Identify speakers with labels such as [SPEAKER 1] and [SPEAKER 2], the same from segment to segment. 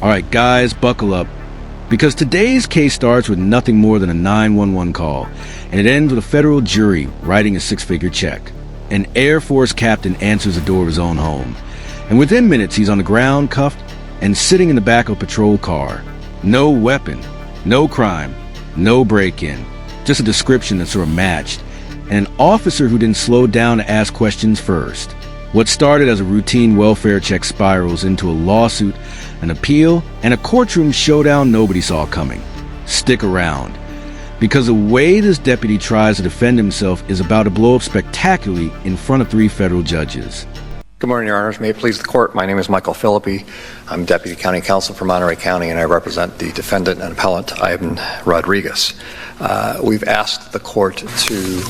[SPEAKER 1] Alright guys, buckle up. Because today's case starts with nothing more than a 911 call, and it ends with a federal jury writing a six-figure check. An Air Force captain answers the door of his own home, and within minutes he's on the ground, cuffed, and sitting in the back of a patrol car. No weapon, no crime, no break-in, just a description that's sort of matched, and an officer who didn't slow down to ask questions first. What started as a routine welfare check spirals into a lawsuit, an appeal, and a courtroom showdown nobody saw coming. Stick around, because the way this deputy tries to defend himself is about to blow up spectacularly in front of 3 federal judges.
[SPEAKER 2] Good morning, Your Honors. May it please the Court, my name is Michael Philippi. I'm Deputy County Counsel for Monterey County, and I represent the defendant and appellant, Ivan Rodriguez. We've asked the Court to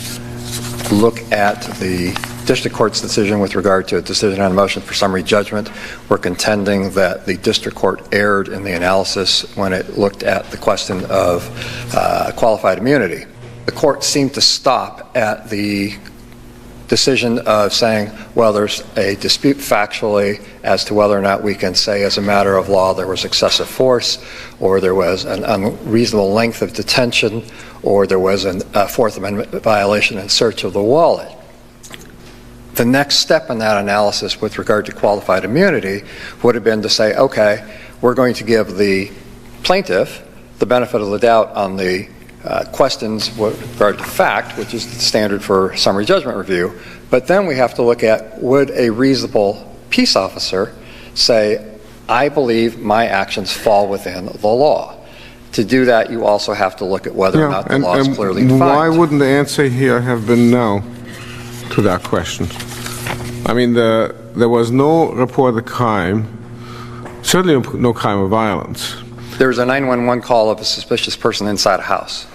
[SPEAKER 2] look at the District Court's decision with regard to a decision on a motion for summary judgment. We're contending that the District Court erred in the analysis when it looked at the question of qualified immunity. The Court seemed to stop at the decision of saying, well, there's a dispute factually as to whether or not we can say as a matter of law there was excessive force, or there was an unreasonable length of detention, or there was a Fourth Amendment violation in search of the wallet. The next step in that analysis with regard to qualified immunity would have been to say, okay, we're going to give the plaintiff the benefit of the doubt on the questions with regard to fact, which is the standard for summary judgment review, but then we have to look at, would a reasonable peace officer say, I believe my actions fall within the law? To do that, you also have to look at whether or not the law is clearly defined.
[SPEAKER 3] Why wouldn't the answer here have been no to that question? I mean, there was no reported crime, certainly no crime of violence.
[SPEAKER 2] There was a 911 call of a suspicious person inside a house.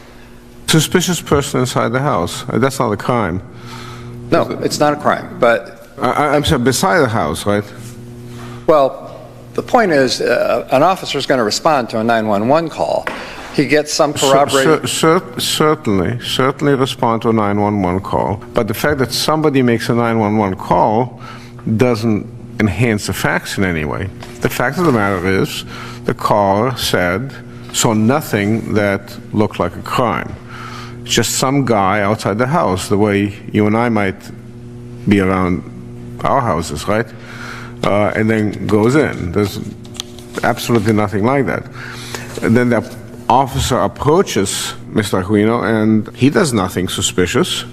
[SPEAKER 3] Suspicious person inside the house. That's not a crime.
[SPEAKER 2] No, it's not a crime, but...
[SPEAKER 3] I'm sorry, beside the house, right?
[SPEAKER 2] Well, the point is, an officer is going to respond to a 911 call. He gets some corroborating... Certainly respond to a 911 call. But the fact that somebody makes a 911 call doesn't enhance the facts in any way. The fact of the matter is, the caller saw nothing that looked like a crime. Just some guy outside the house, the way you and I might be around our houses, right? And then goes in. There's absolutely nothing like that. And then the officer approaches Mr. Aquino, and he does nothing suspicious.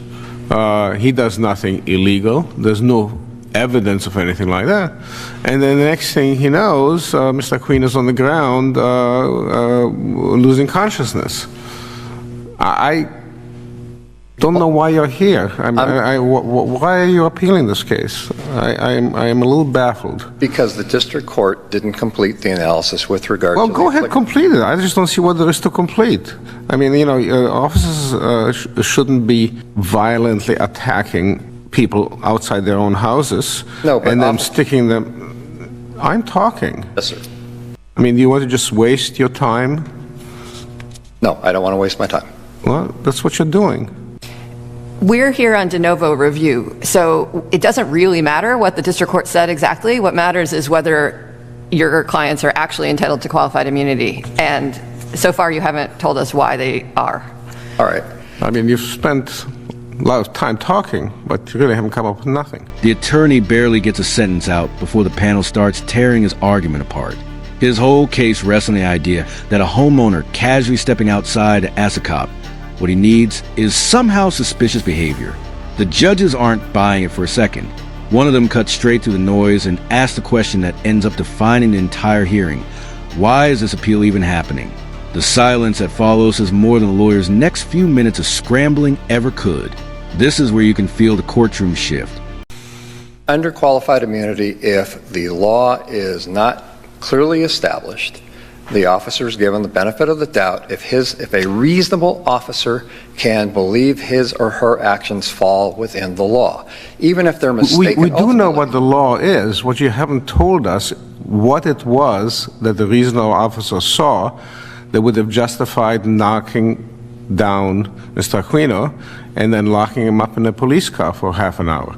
[SPEAKER 2] He does nothing illegal. There's no evidence of anything like that. And then the next thing he knows, Mr. Aquino's on the ground losing consciousness. I don't know why you're here. Why are you appealing this case? I am a little baffled. Because the district court didn't complete the analysis with regard to...
[SPEAKER 3] Well, go ahead, complete it. I just don't see what there is to complete. I mean, you know, officers shouldn't be violently attacking people outside their own houses and then sticking them... I'm talking.
[SPEAKER 2] Yes, sir.
[SPEAKER 3] I mean, do you want to just waste your time?
[SPEAKER 2] No, I don't want to waste my time.
[SPEAKER 3] Well, that's what you're doing.
[SPEAKER 4] We're here on de novo review, so it doesn't really matter what the district court said exactly. What matters is whether your clients are actually entitled to qualified immunity, and so far you haven't told us why they are.
[SPEAKER 2] All right.
[SPEAKER 3] I mean, you've spent a lot of time talking, but you really haven't come up with nothing.
[SPEAKER 1] The attorney barely gets a sentence out before the panel starts tearing his argument apart. His whole case rests on the idea that a homeowner casually stepping outside to ask a cop what he needs is somehow suspicious behavior. The judges aren't buying it for a second. One of them cuts straight through the noise and asks the question that ends up defining the entire hearing. Why is this appeal even happening? The silence that follows is more than the lawyer's next few minutes of scrambling ever could. This is where you can feel the courtroom shift.
[SPEAKER 2] Under qualified immunity, if the law is not clearly established, the officer is given the benefit of the doubt if a reasonable officer can believe his or her actions fall within the law, even if they're mistaken.
[SPEAKER 3] We do know what the law is. What you haven't told us what it was that the reasonable officer saw that would have justified knocking down Mr. Aquino and then locking him up in a police car for half an hour.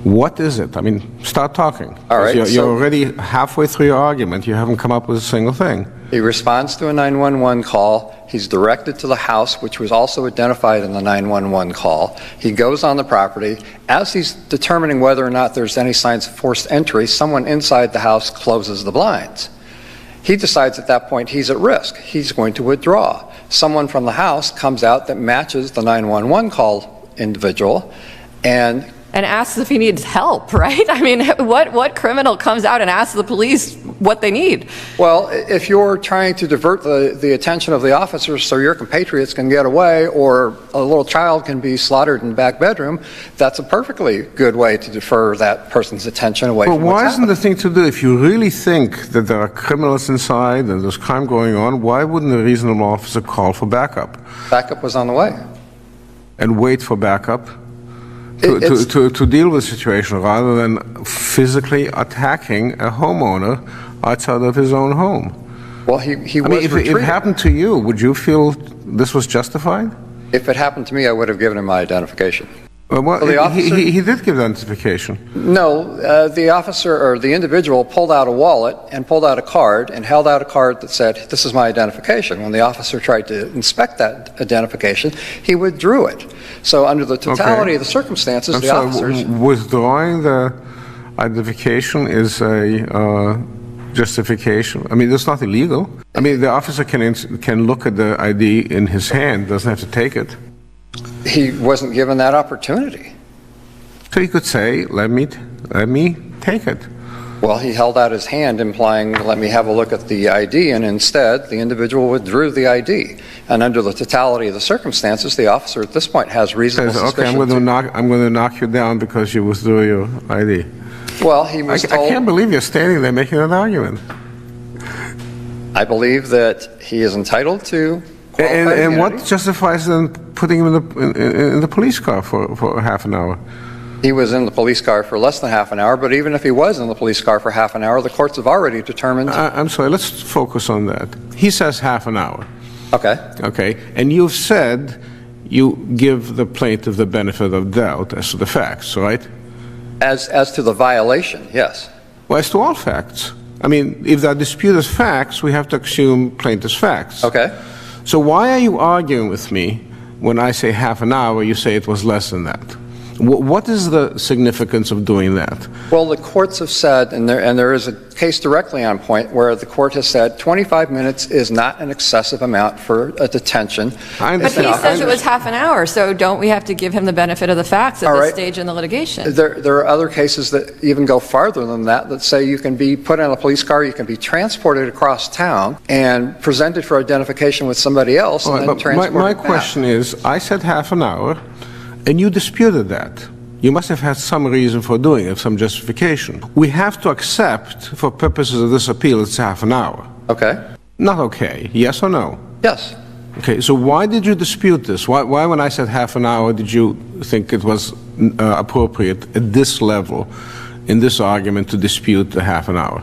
[SPEAKER 3] What is it? I mean, start talking.
[SPEAKER 2] All right,
[SPEAKER 3] You're already halfway through your argument. You haven't come up with a single thing.
[SPEAKER 2] He responds to a 911 call. He's directed to the house, which was also identified in the 911 call. He goes on the property. As he's determining whether or not there's any signs of forced entry, someone inside the house closes the blinds. He decides at that point he's at risk. He's going to withdraw. Someone from the house comes out that matches the 911 call individual and
[SPEAKER 4] asks if he needs help, right? I mean, what criminal comes out and asks the police what they need?
[SPEAKER 2] Well, if you're trying to divert the attention of the officers so your compatriots can get away or a little child can be slaughtered in the back bedroom, that's a perfectly good way to defer that person's attention away from what's
[SPEAKER 3] why isn't
[SPEAKER 2] happening.
[SPEAKER 3] the thing to do, if you really think that there are criminals inside and there's crime going on, why wouldn't a reasonable officer call for backup?
[SPEAKER 2] Backup was on the way.
[SPEAKER 3] And wait for backup? To deal with the situation rather than physically attacking a homeowner outside of his own home.
[SPEAKER 2] Well, he
[SPEAKER 3] I mean, if it happened to you, would you feel this was justified?
[SPEAKER 2] If it happened to me, I would have given him my identification.
[SPEAKER 3] Well,
[SPEAKER 2] the officer,
[SPEAKER 3] he did give identification.
[SPEAKER 2] No, the officer or the individual pulled out a wallet and pulled out a card and held out a card that said, "This is my identification." When the officer tried to inspect that identification, he withdrew it. So under the totality of the circumstances, the officers...
[SPEAKER 3] Withdrawing the identification is a justification. I mean, it's not illegal. I mean, the officer can look at the ID in his hand, doesn't have to take it.
[SPEAKER 2] He wasn't given that opportunity.
[SPEAKER 3] So he could say, let me take it.
[SPEAKER 2] Well, he held out his hand implying, let me have a look at the ID, and instead the individual withdrew the ID. And under the totality of the circumstances, the officer at this point has reasonable suspicion.
[SPEAKER 3] Okay, I'm going to knock you down because you withdrew your ID.
[SPEAKER 2] Well, he was told...
[SPEAKER 3] I can't believe you're standing there making an argument.
[SPEAKER 2] I believe that he is entitled to...
[SPEAKER 3] And what justifies then putting him in the police car for half an hour?
[SPEAKER 2] He was in the police car for less than half an hour, but even if he was in the police car for half an hour, the courts have already determined...
[SPEAKER 3] I'm sorry, let's focus on that. He says half an hour.
[SPEAKER 2] Okay.
[SPEAKER 3] Okay, and you've said you give the plaintiff the benefit of doubt as to the facts, right?
[SPEAKER 2] As to the violation, yes.
[SPEAKER 3] Well, as to all facts. I mean, if there are disputed facts, we have to assume plaintiff's facts.
[SPEAKER 2] Okay.
[SPEAKER 3] So why are you arguing with me when I say half an hour, you say it was less than that? What is the significance of doing that?
[SPEAKER 2] Well, the courts have said, and there is a case directly on point where the court has said 25 minutes is not an excessive amount for a detention.
[SPEAKER 4] But he says it was half an hour, so don't we have to give him the benefit of the facts at this stage in the litigation?
[SPEAKER 2] There are other cases that even go farther than that say you can be put in a police car, you can be transported across town and presented for identification with somebody else and then transported
[SPEAKER 3] My
[SPEAKER 2] back.
[SPEAKER 3] question is, I said half an hour, and you disputed that. You must have had some reason for doing it, some justification. We have to accept, for purposes of this appeal, it's half an hour.
[SPEAKER 2] Okay.
[SPEAKER 3] Not okay. Yes or no?
[SPEAKER 2] Yes.
[SPEAKER 3] Okay, so why did you dispute this? Why when I said half an hour, did you think it was appropriate at this level, in this argument, to dispute the half an hour?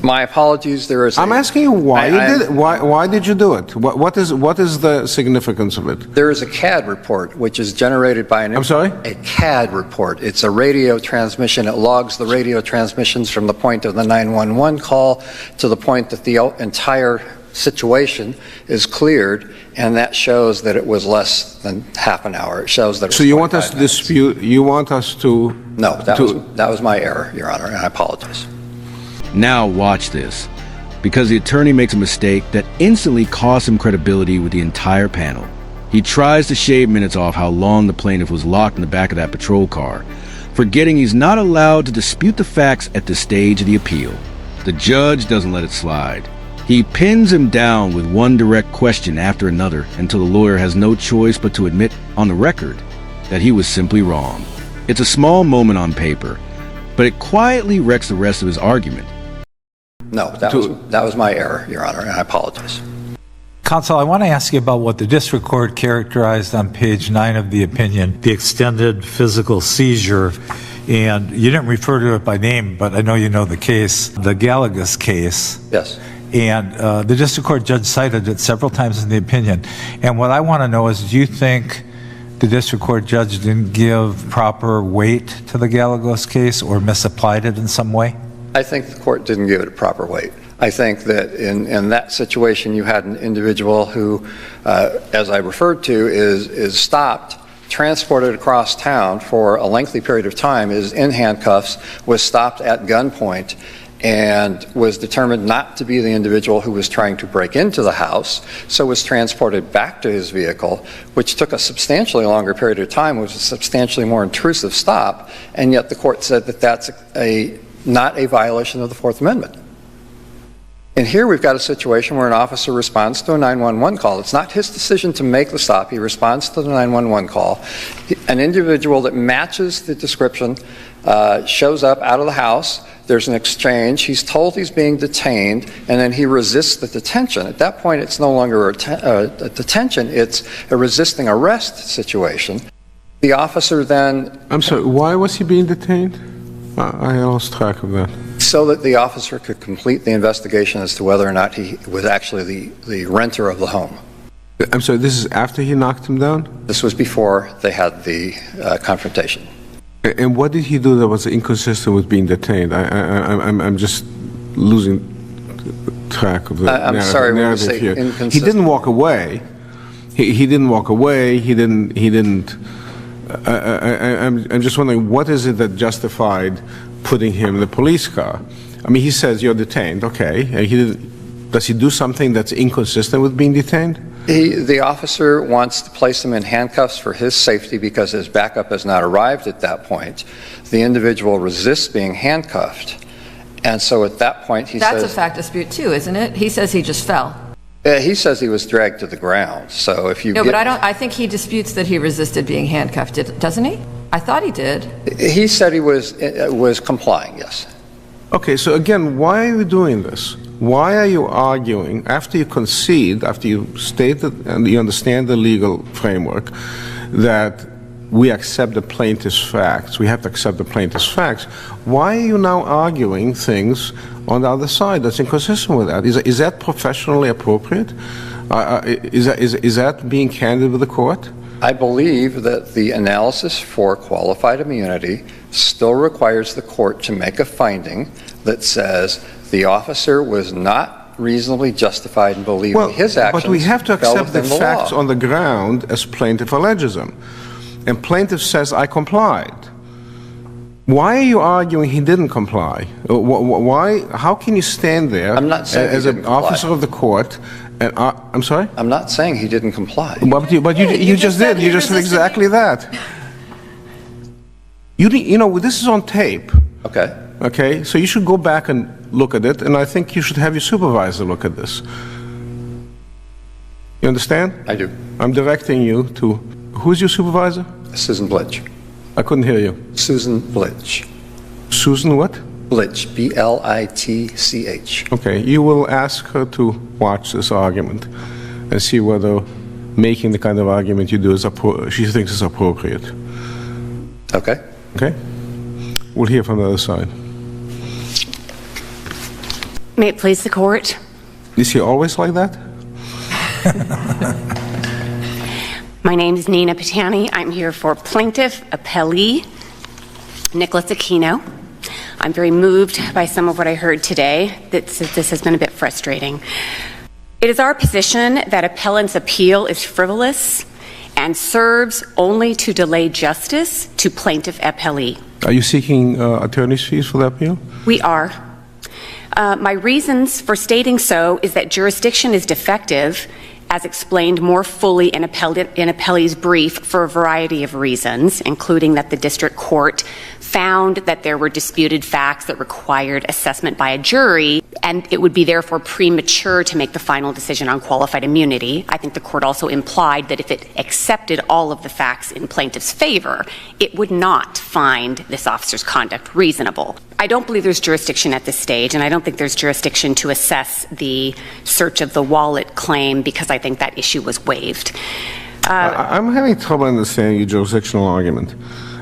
[SPEAKER 2] My apologies.
[SPEAKER 3] I'm asking you why you did it. Why did you do it? What is the significance of it?
[SPEAKER 2] There is a CAD report which is generated by
[SPEAKER 3] I'm sorry?
[SPEAKER 2] A CAD report. It's a radio transmission. It logs the radio transmissions from the point of the 911 call to the point that the entire situation is cleared, and that shows that it was less than half an hour. It shows that it was
[SPEAKER 3] So you want us to
[SPEAKER 2] minutes.
[SPEAKER 3] dispute? You want us to?
[SPEAKER 2] No, that was my error, Your Honor, and I apologize.
[SPEAKER 1] Now watch this, because the attorney makes a mistake that instantly costs him credibility with the entire panel. He tries to shave minutes off how long the plaintiff was locked in the back of that patrol car, forgetting he's not allowed to dispute the facts at this stage of the appeal. The judge doesn't let it slide. He pins him down with one direct question after another until the lawyer has no choice but to admit on the record that he was simply wrong. It's a small moment on paper, but it quietly wrecks the rest of his argument.
[SPEAKER 2] No, that was my error, Your Honor, and I apologize.
[SPEAKER 5] Counsel, I want to ask you about what the district court characterized on page 9 of the opinion, the extended physical seizure. And you didn't refer to it by name, but I know you know the case, the Gallagher's case.
[SPEAKER 2] Yes.
[SPEAKER 5] And the district court judge cited it several times in the opinion. And what I want to know is, do you think the district court judge didn't give proper weight to the Gallegos case or misapplied it in some way?
[SPEAKER 2] I think the court didn't give it a proper weight. I think that in that situation you had an individual who, as I referred to, is stopped, transported across town for a lengthy period of time, is in handcuffs, was stopped at gunpoint, and was determined not to be the individual who was trying to break into the house, so was transported back to his vehicle, which took a substantially longer period of time, was a substantially more intrusive stop, and yet the court said that that's not a violation of the Fourth Amendment. And here we've got a situation where an officer responds to a 911 call. It's not his decision to make the stop. He responds to the 911 call. An individual that matches the description shows up out of the house. There's an exchange. He's told he's being detained, and then he resists the detention. At that point, it's no longer a detention. It's a resisting arrest situation. The officer then...
[SPEAKER 3] I'm sorry, why was he being detained? I lost track of that.
[SPEAKER 2] So that the officer could complete the investigation as to whether or not he was actually the renter of the home.
[SPEAKER 3] I'm sorry, this is after he knocked him down?
[SPEAKER 2] This was before they had the confrontation.
[SPEAKER 3] And what did he do that was inconsistent with being detained? I'm just losing track of the
[SPEAKER 2] I'm sorry, when you say
[SPEAKER 3] here.
[SPEAKER 2] inconsistent.
[SPEAKER 3] He didn't walk away. He didn't walk away. He didn't. I'm just wondering, what is it that justified putting him in the police car? I mean, he says you're detained, okay. Does he do something that's inconsistent with being detained?
[SPEAKER 2] The officer wants to place him in handcuffs for his safety because his backup has not arrived at that point. The individual resists being handcuffed. And so at that point he says...
[SPEAKER 4] That's a fact dispute too, isn't it? He says he just fell.
[SPEAKER 2] He says he was dragged to the ground. So if you
[SPEAKER 4] No, but I think he disputes that he resisted being handcuffed, doesn't he? I thought he did.
[SPEAKER 2] He said he was complying, yes.
[SPEAKER 3] Okay, so again, why are you doing this? Why are you arguing, after you concede, after you state that and you understand the legal framework, that we accept the plaintiff's facts, we have to accept the plaintiff's facts, why are you now arguing things on the other side that's inconsistent with that? Is that professionally appropriate? Is that being candid with the court?
[SPEAKER 2] I believe that the analysis for qualified immunity still requires the court to make a finding that says the officer was not reasonably justified in believing his actions.
[SPEAKER 3] But we have to
[SPEAKER 2] fell
[SPEAKER 3] accept the
[SPEAKER 2] within
[SPEAKER 3] facts
[SPEAKER 2] law.
[SPEAKER 3] on the ground as plaintiff alleges them. And plaintiff says, I complied. Why are you arguing he didn't comply? Why? How can you stand there as an officer of the court? And I'm sorry?
[SPEAKER 2] I'm not saying he didn't comply.
[SPEAKER 3] But you just did. You just said exactly that. You know, this is on tape.
[SPEAKER 2] Okay.
[SPEAKER 3] Okay, so you should go back and look at it, and I think you should have your supervisor look at this. You understand?
[SPEAKER 2] I do.
[SPEAKER 3] I'm directing you to, who's your supervisor?
[SPEAKER 2] Susan Blitch.
[SPEAKER 3] I couldn't hear you.
[SPEAKER 2] Susan Blitch.
[SPEAKER 3] Susan what?
[SPEAKER 2] Blitch, B-L-I-T-C-H.
[SPEAKER 3] Okay, you will ask her to watch this argument and see whether making the kind of argument you do is she thinks is appropriate.
[SPEAKER 2] Okay.
[SPEAKER 3] Okay? We'll hear from the other side.
[SPEAKER 6] May it please the court?
[SPEAKER 3] Is he always like that?
[SPEAKER 6] My name is Nina Patani. I'm here for plaintiff appellee Nicholas Aquino. I'm very moved by some of what I heard today. This has been a bit frustrating. It is our position that appellant's appeal is frivolous and serves only to delay justice to plaintiff appellee.
[SPEAKER 3] Are you seeking attorney's fees for the appeal?
[SPEAKER 6] We are. My reasons for stating so is that jurisdiction is defective, as explained more fully in appellee's brief, for a variety of reasons, including that the district court found that there were disputed facts that required assessment by a jury, and it would be therefore premature to make the final decision on qualified immunity. I think the court also implied that if it accepted all of the facts in plaintiff's favor, it would not find this officer's conduct reasonable. I don't believe there's jurisdiction at this stage, and I don't think there's jurisdiction to assess the search of the wallet claim because I think that issue was waived.
[SPEAKER 3] I'm having trouble understanding your jurisdictional argument.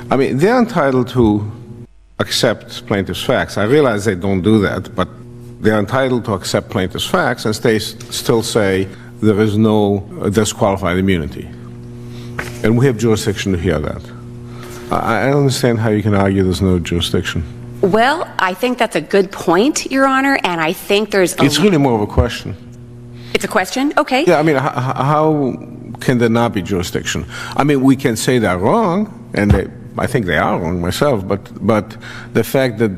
[SPEAKER 3] I mean, they're entitled to accept plaintiff's facts. I realize they don't do that, but they're entitled to accept plaintiff's facts and they still say there's qualified immunity. And we have jurisdiction to hear that. I don't understand how you can argue there's no jurisdiction.
[SPEAKER 6] Well, I think that's a good point, Your Honor, and I think
[SPEAKER 3] It's really more of a question.
[SPEAKER 6] It's a question? Okay.
[SPEAKER 3] Yeah, I mean, how can there not be jurisdiction? I mean, we can say they're wrong, and I think they are wrong myself, but the fact that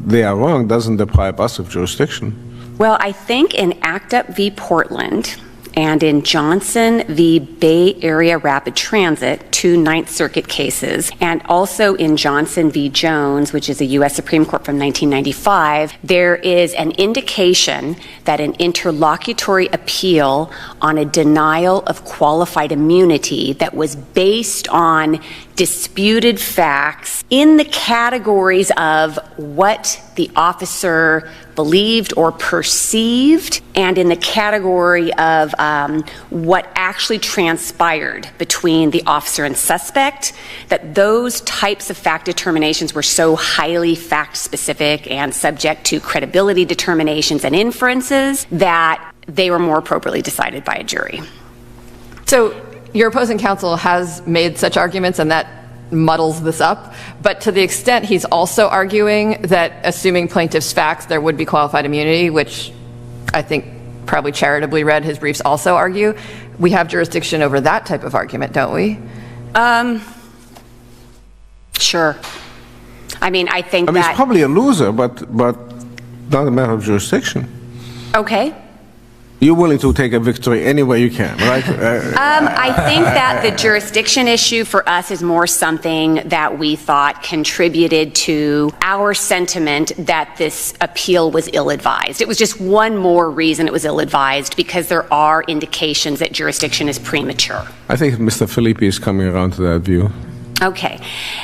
[SPEAKER 3] they are wrong doesn't deprive us of jurisdiction.
[SPEAKER 6] Well, I think in ACT UP v. Portland and in Johnson v. Bay Area Rapid Transit, 2 Ninth Circuit cases, and also in Johnson v. Jones, which is a U.S. Supreme Court from 1995, there is an indication that an interlocutory appeal on a denial of qualified immunity that was based on disputed facts in the categories of what the officer believed or perceived, and in the category of what actually transpired between the officer and suspect, that those types of fact determinations were so highly fact-specific and subject to credibility determinations and inferences that they were more appropriately decided by a jury.
[SPEAKER 4] So your opposing counsel has made such arguments, and that muddles this up, but to the extent he's also arguing that assuming plaintiff's facts, there would be qualified immunity, which I think probably charitably read his briefs also argue, we have jurisdiction over that type of argument, don't we?
[SPEAKER 6] Sure. I mean, I think
[SPEAKER 3] it's probably a loser, but not a matter of jurisdiction.
[SPEAKER 6] Okay.
[SPEAKER 3] You're willing to take a victory any way you can, right?
[SPEAKER 6] I think that the jurisdiction issue for us is more something that we thought contributed to our sentiment that this appeal was ill-advised. It was just one more reason it was ill-advised, because there are indications that jurisdiction is premature.
[SPEAKER 3] I think Mr. Filippi is coming around to that view.
[SPEAKER 6] Okay.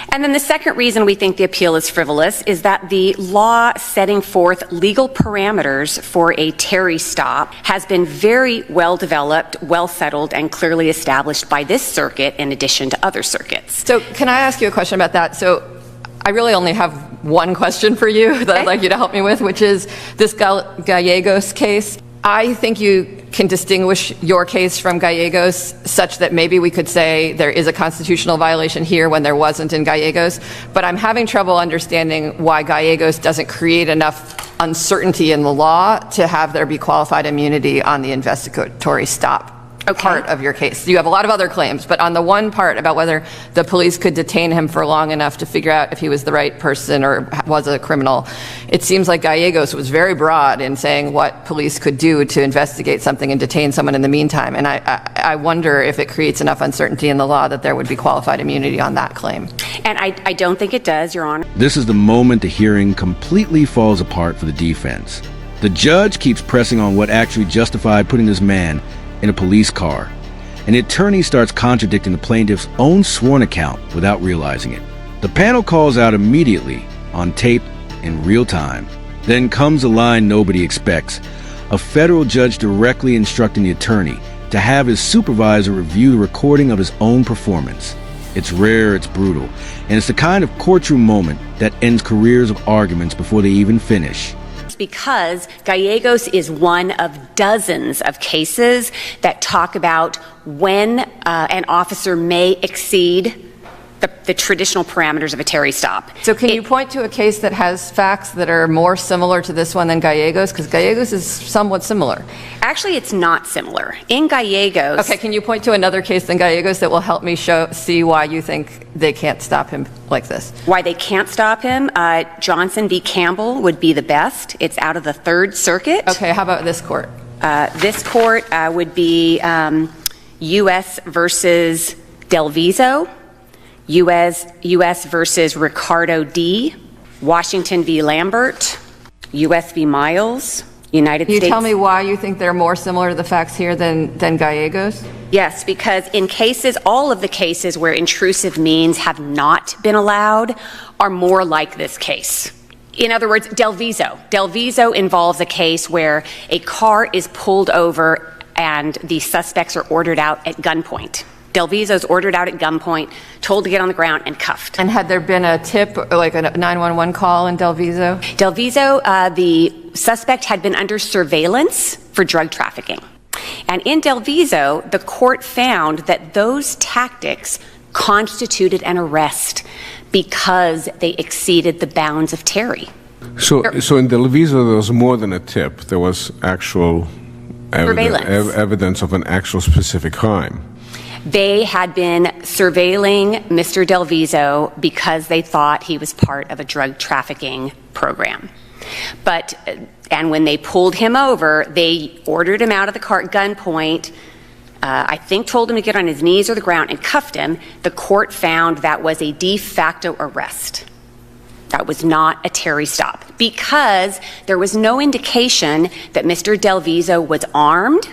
[SPEAKER 6] And then the second reason we think the appeal is frivolous is that the law setting forth legal parameters for a Terry stop has been very well developed, well settled, and clearly established by this circuit in addition to other circuits.
[SPEAKER 4] So can I ask you a question about that? So I really only have one question for you that I'd like you to help me with, which is this Gallegos case. I think you can distinguish your case from Gallegos such that maybe we could say there is a constitutional violation here when there wasn't in Gallegos, but I'm having trouble understanding why Gallegos doesn't create enough uncertainty in the law to have there be qualified immunity on the investigatory stop part of your case. You have a lot of other claims, but on the one part about whether the police could detain him for long enough to figure out if he was the right person or was a criminal, it seems like Gallegos was very broad in saying what police could do to investigate something and detain someone in the meantime. And I wonder if it creates enough uncertainty in the law that there would be qualified immunity on that claim.
[SPEAKER 6] And I don't think it does, Your Honor.
[SPEAKER 1] This is the moment the hearing completely falls apart for the defense. The judge keeps pressing on what actually justified putting this man in a police car, and the attorney starts contradicting the plaintiff's own sworn account without realizing it. The panel calls out immediately, on tape, in real time. Then comes a line nobody expects, a federal judge directly instructing the attorney to have his supervisor review the recording of his own performance. It's rare, it's brutal, and it's the kind of courtroom moment that ends careers of arguments before they even finish.
[SPEAKER 6] Because Gallegos is one of dozens of cases that talk about when an officer may exceed the traditional parameters of a Terry stop.
[SPEAKER 4] So can you point to a case that has facts that are more similar to this one than Gallegos? Because Gallegos is somewhat similar.
[SPEAKER 6] Actually, it's not similar. In Gallegos...
[SPEAKER 4] Okay, can you point to another case than Gallegos that will help me see why you think they can't stop him like this?
[SPEAKER 6] Why they can't stop him? Johnson v. Campbell would be the best. It's out of the Third Circuit.
[SPEAKER 4] Okay, how about this court?
[SPEAKER 6] This court would be U.S. versus Delviso, U.S. versus Ricardo D., Washington v. Lambert, U.S. v. Miles, United States.
[SPEAKER 4] Can you tell me why you think they're more similar to the facts here than Gallegos?
[SPEAKER 6] Yes, because in cases, all of the cases where intrusive means have not been allowed are more like this case. In other words, Delviso. Delviso involves a case where a car is pulled over and the suspects are ordered out at gunpoint. Delviso's ordered out at gunpoint, told to get on the ground, and cuffed.
[SPEAKER 4] And had there been a tip, like a 911 call in Delviso?
[SPEAKER 6] Delviso, the suspect had been under surveillance for drug trafficking. And in Delviso, the court found that those tactics constituted an arrest because they exceeded the bounds of Terry.
[SPEAKER 3] So in Delviso, there was more than a tip. There was actual evidence of an actual specific crime.
[SPEAKER 6] They had been surveilling Mr. Delviso because they thought he was part of a drug trafficking program. And when they pulled him over, they ordered him out of the car at gunpoint, I think told him to get on his knees or the ground and cuffed him. The court found that was a de facto arrest. That was not a Terry stop because there was no indication that Mr. Delviso was armed,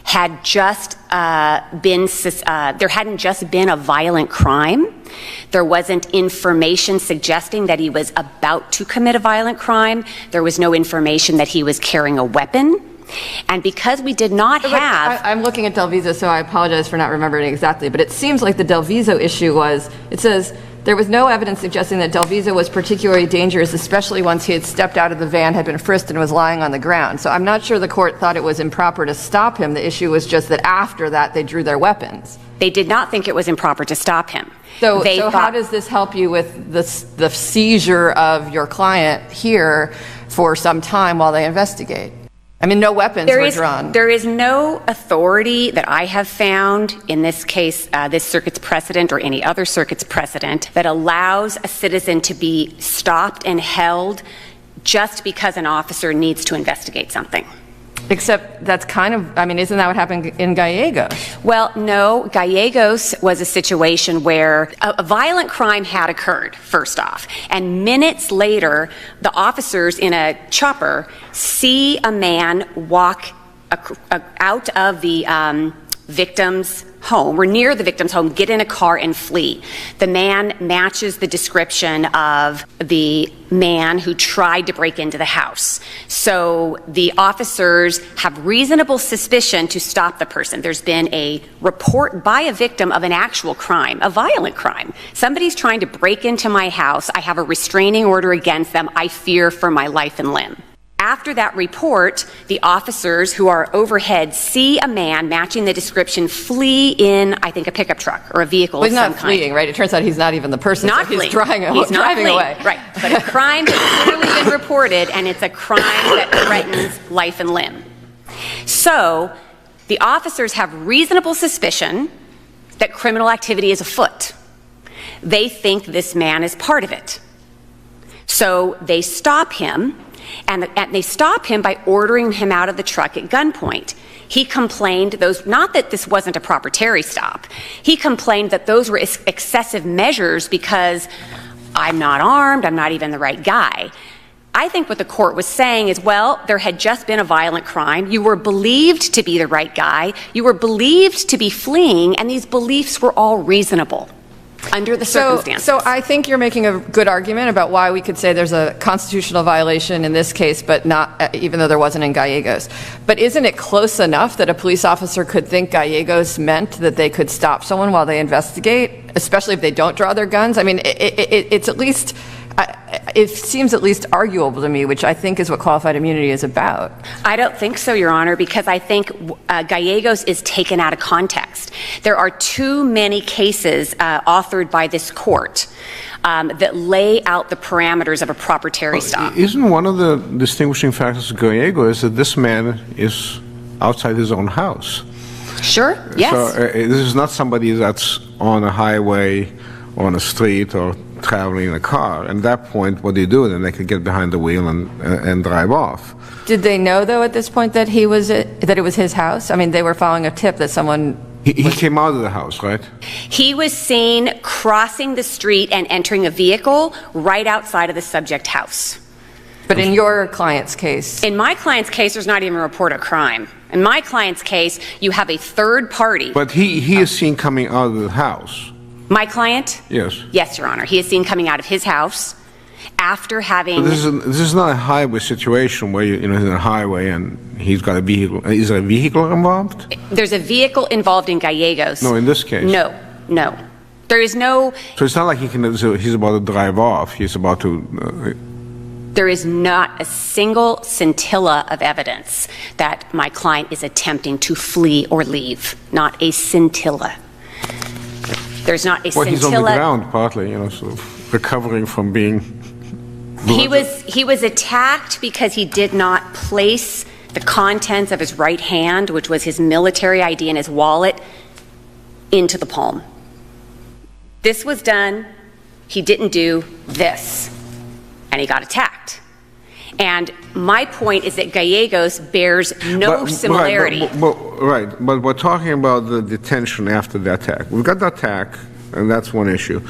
[SPEAKER 6] had just there hadn't just been a violent crime. There wasn't information suggesting that he was about to commit a violent crime. There was no information that he was carrying a weapon. And because we did not have...
[SPEAKER 4] I'm looking at Delviso, so I apologize for not remembering exactly, but it seems like the Delviso issue was, it says, there was no evidence suggesting that Delviso was particularly dangerous, especially once he had stepped out of the van, had been frisked, and was lying on the ground. So I'm not sure the court thought it was improper to stop him. The issue was just that after that, they drew their weapons.
[SPEAKER 6] They did not think it was improper to stop him.
[SPEAKER 4] So how does this help you with the seizure of your client here for some time while they investigate? I mean, no weapons were drawn.
[SPEAKER 6] There is no authority that I have found in this case, this circuit's precedent or any other circuit's precedent, that allows a citizen to be stopped and held just because an officer needs to investigate something.
[SPEAKER 4] Except that's kind of, I mean, isn't that what happened in Gallegos?
[SPEAKER 6] Well, no. Gallegos was a situation where a violent crime had occurred, first off. And minutes later, the officers in a chopper see a man walk out of the victim's home, or near the victim's home, get in a car and flee. The man matches the description of the man who tried to break into the house. So the officers have reasonable suspicion to stop the person. There's been a report by a victim of an actual crime, a violent crime. Somebody's trying to break into my house. I have a restraining order against them. I fear for my life and limb. After that report, the officers who are overhead see a man matching the description flee in, I think, a pickup truck or a vehicle of some kind.
[SPEAKER 4] He's not fleeing, right? It turns out he's not even the person.
[SPEAKER 6] Not
[SPEAKER 4] so he's
[SPEAKER 6] fleeing.
[SPEAKER 4] He's driving away.
[SPEAKER 6] Right. But a crime has clearly been reported, and it's a crime that threatens life and limb. So the officers have reasonable suspicion that criminal activity is afoot. They think this man is part of it. So they stop him. And they stop him by ordering him out of the truck at gunpoint. He complained not that this wasn't a proper Terry stop. He complained that those were excessive measures because I'm not armed, I'm not even the right guy. I think what the court was saying is, well, there had just been a violent crime. You were believed to be the right guy. You were believed to be fleeing, and these beliefs were all reasonable under the circumstances.
[SPEAKER 4] So I think you're making a good argument about why we could say there's a constitutional violation in this case, but not, even though there wasn't in Gallegos. But isn't it close enough that a police officer could think Gallegos meant that they could stop someone while they investigate, especially if they don't draw their guns? I mean, it's at least, it seems at least arguable to me, which I think is what qualified immunity is about.
[SPEAKER 6] I don't think so, Your Honor, because I think Gallegos is taken out of context. There are too many cases authored by this court that lay out the parameters of a proper Terry stop.
[SPEAKER 3] Isn't one of the distinguishing factors of Gallegos that this man is outside his own house?
[SPEAKER 6] Sure, yes.
[SPEAKER 3] So this is not somebody that's on a highway, on a street, or traveling in a car. And at that point, what do you do? Then they could get behind the wheel and drive off.
[SPEAKER 4] Did they know, though, at this point that it was his house? I mean, they were following a tip that someone...
[SPEAKER 3] He came out of the house, right?
[SPEAKER 6] He was seen crossing the street and entering a vehicle right outside of the subject house.
[SPEAKER 4] But in your client's case?
[SPEAKER 6] In my client's case, there's not even a report of crime. In my client's case, you have a third party.
[SPEAKER 3] But he is seen coming out of the house.
[SPEAKER 6] My client?
[SPEAKER 3] Yes.
[SPEAKER 6] Yes, Your Honor. He is seen coming out of his house after having...
[SPEAKER 3] But this is not a highway situation where he's in a highway and he's got a vehicle. Is there a vehicle involved?
[SPEAKER 6] There's a vehicle involved in Gallegos.
[SPEAKER 3] No, in this case.
[SPEAKER 6] No. There is no...
[SPEAKER 3] So it's not like he's about to drive off. He's about to...
[SPEAKER 6] There is not a single scintilla of evidence that my client is attempting to flee or leave. Not a scintilla. There's not a scintilla.
[SPEAKER 3] He's on the ground, partly, sort of recovering from being...
[SPEAKER 6] He was attacked because he did not place the contents of his right hand, which was his military ID and his wallet, into the palm. This was done. He didn't do this. And he got attacked. And my point is that Gallegos bears no similarity.
[SPEAKER 3] But we're talking about the detention after the attack. We've got the attack, and that's one issue.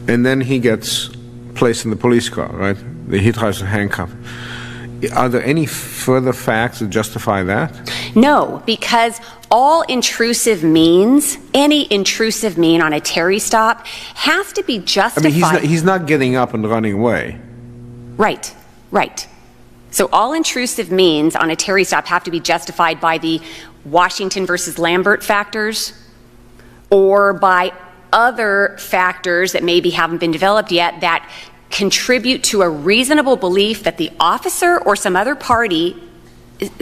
[SPEAKER 3] And then he gets placed in the police car, right? He tries to handcuff. Are there any further facts that justify that?
[SPEAKER 6] No, because all intrusive means, any intrusive mean on a Terry stop, has to be justified.
[SPEAKER 3] I mean, he's not getting up and running away.
[SPEAKER 6] Right. So all intrusive means on a Terry stop have to be justified by the Washington versus Lambert factors or by other factors that maybe haven't been developed yet that contribute to a reasonable belief that the officer or some other party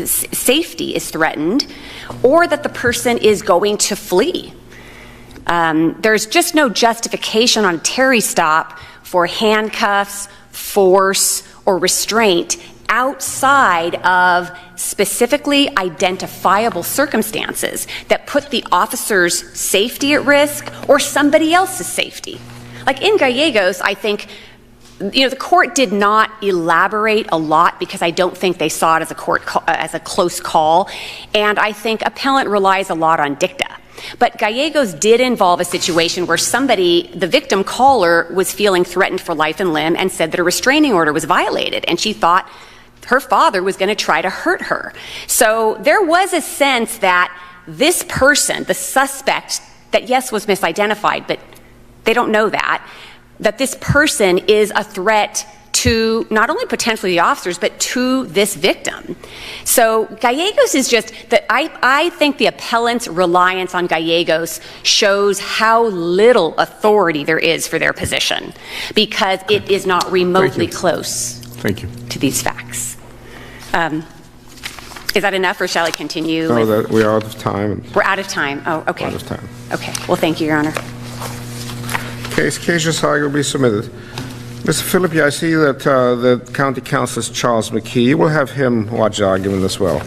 [SPEAKER 6] safety is threatened or that the person is going to flee. There's just no justification on a Terry stop for handcuffs, force, or restraint outside of specifically identifiable circumstances that put the officer's safety at risk or somebody else's safety. Like in Gallegos, I think, the court did not elaborate a lot because I don't think they saw it as a close call, and I think appellant relies a lot on dicta. But Gallegos did involve a situation where the victim caller, was feeling threatened for life and limb and said that a restraining order was violated, and she thought her father was going to try to hurt her. So there was a sense that this person, the suspect, that yes was misidentified, but they don't know that this person is a threat to not only potentially the officers, but to this victim. So Gallegos is just that I think the appellant's reliance on Gallegos shows how little authority there is for their position because it is not remotely close to these facts. Is that enough or shall I continue?
[SPEAKER 3] No, we're out of time.
[SPEAKER 6] We're out of time. Oh, okay.
[SPEAKER 3] Out of time.
[SPEAKER 6] Okay. Well, thank you, Your Honor.
[SPEAKER 3] Case just will be submitted. Mr. Philippi, I see that the county counsel is Charles McKee. We'll have him watch the argument as well.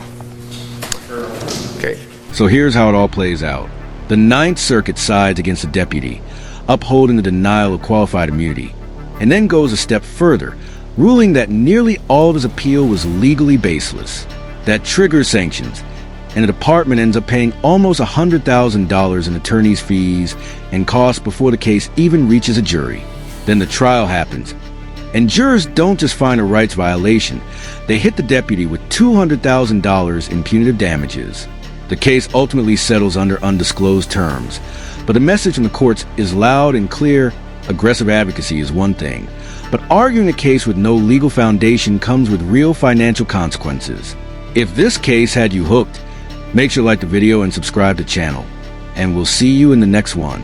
[SPEAKER 3] Okay.
[SPEAKER 1] So here's how it all plays out. The Ninth Circuit sides against the deputy, upholding the denial of qualified immunity, and then goes a step further, ruling that nearly all of his appeal was legally baseless. That triggers sanctions, and the department ends up paying almost $100,000 in attorney's fees and costs before the case even reaches a jury. Then the trial happens, and jurors don't just find a rights violation, they hit the deputy with $200,000 in punitive damages. The case ultimately settles under undisclosed terms, but the message from the courts is loud and clear. Aggressive advocacy is one thing, but arguing a case with no legal foundation comes with real financial consequences. If this case had you hooked, make sure to like the video and subscribe to the channel, and we'll see you in the next one.